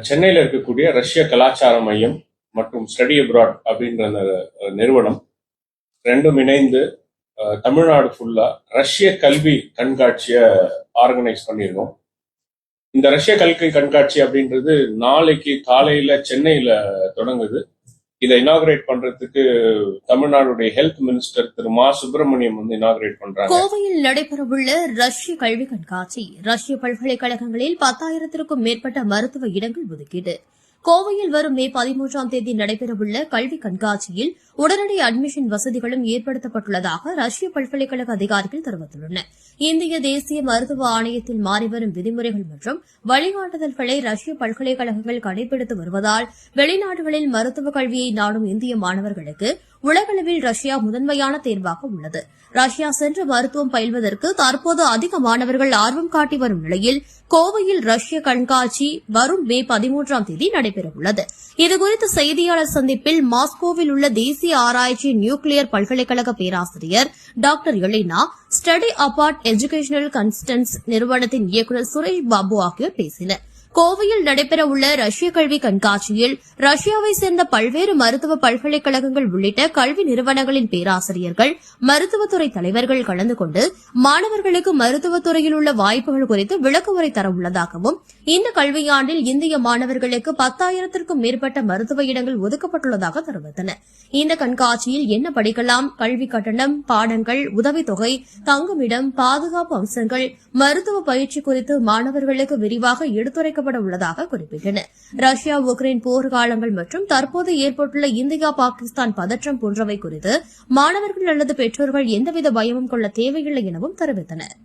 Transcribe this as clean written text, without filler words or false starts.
சென்னையில் இருக்கக்கூடிய ரஷ்ய கலாச்சார மையம் மற்றும் ஸ்டடி அப்ராட் அப்படின்ற அந்த நிறுவனம் ரெண்டும் இணைந்து தமிழ்நாடு ஃபுல்லா ரஷ்ய கல்வி கண்காட்சியை ஆர்கனைஸ் பண்ணியிருக்கோம். இந்த ரஷ்ய கல்வி கண்காட்சி அப்படின்றது நாளைக்கு காலையில சென்னையில தொடங்குது. இதை இனாகிரேட் பண்றதுக்கு தமிழ்நாடுடைய ஹெல்த் மினிஸ்டர் திரு மா சுப்பிரமணியம் இனாகிரேட் பண்றாங்க. கோவையில் நடைபெறவுள்ள ரஷ்ய கல்வி கண்காட்சி ரஷ்ய பல்கலைக்கழகங்களில் 10,000க்கும் மேற்பட்ட மருத்துவ இடங்கள் ஒதுக்கீடு. கோவையில் வரும் மே 13ஆம் தேதி நடைபெறவுள்ள கல்வி கண்காட்சியில் உடனடி அட்மிஷன் வசதிகளும் ஏற்படுத்தப்பட்டுள்ளதாக ரஷ்ய பல்கலைக்கழக அதிகாரிகள் தெரிவித்துள்ளனர். இந்திய தேசிய மருத்துவ ஆணையத்தில் மாறிவரும் விதிமுறைகள் மற்றும் வழிகாட்டுதல்களை ரஷ்ய பல்கலைக்கழகங்கள் கடைபிடித்து வருவதால் வெளிநாடுகளில் மருத்துவ கல்வியை நாடும் இந்திய மாணவர்களுக்கு உலகளவில் ரஷ்யா முதன்மையான தேர்வாக உள்ளது. ரஷ்யா சென்று மருத்துவம் பயில்வதற்கு தற்போது அதிக மாணவர்கள் ஆர்வம் காட்டி வரும் நிலையில் கோவையில் ரஷ்ய கண்காட்சி வரும் மே 13ஆம் தேதி நடைபெறவுள்ளது. இதுகுறித்த செய்தியாளர் சந்திப்பில் மாஸ்கோவில் உள்ள தேசிய ஆராய்ச்சி நியூக்ளியர் பல்கலைக்கழக பேராசிரியர் doctor Elena, study abroad educational consultants நிறுவனத்தின் இயக்குநர் சுரேஷ் பாபு ஆகியோர் பேசினர். கோவையில் நடைபெறவுள்ள ரஷ்ய கல்வி கண்காட்சியில் ரஷ்யாவை சேர்ந்த பல்வேறு மருத்துவ பல்கலைக்கழகங்கள் உள்ளிட்ட கல்வி நிறுவனங்களின் பேராசிரியர்கள், மருத்துவத்துறை தலைவர்கள் கலந்து கொண்டு மாணவர்களுக்கு மருத்துவத்துறையில் உள்ள வாய்ப்புகள் குறித்து விளக்கவுரை தரவுள்ளதாகவும், இந்த கல்வியாண்டில் இந்திய மாணவர்களுக்கு 10,000க்கும் மேற்பட்ட மருத்துவ இடங்கள் ஒதுக்கப்பட்டுள்ளதாக தெரிவித்தனர். இந்த கண்காட்சியில் என்ன படிக்கலாம், கல்வி கட்டணம், பாடங்கள், உதவித்தொகை, தங்குமிடம், பாதுகாப்பு அம்சங்கள், மருத்துவ பயிற்சி குறித்து மாணவர்களுக்கு விரிவாக எடுத்துரைக்க உள்ளதாக குறிப்பிட்டனர். ரஷ்யா உக்ரைன் போர்க்காலங்கள் மற்றும் தற்போது ஏற்பட்டுள்ள இந்தியா பாகிஸ்தான் பதற்றம் போன்றவை குறித்து மாணவர்கள் அல்லது பெற்றோர்கள் எந்தவித பயமும் கொள்ள தேவையில்லை எனவும் தெரிவித்தனர்.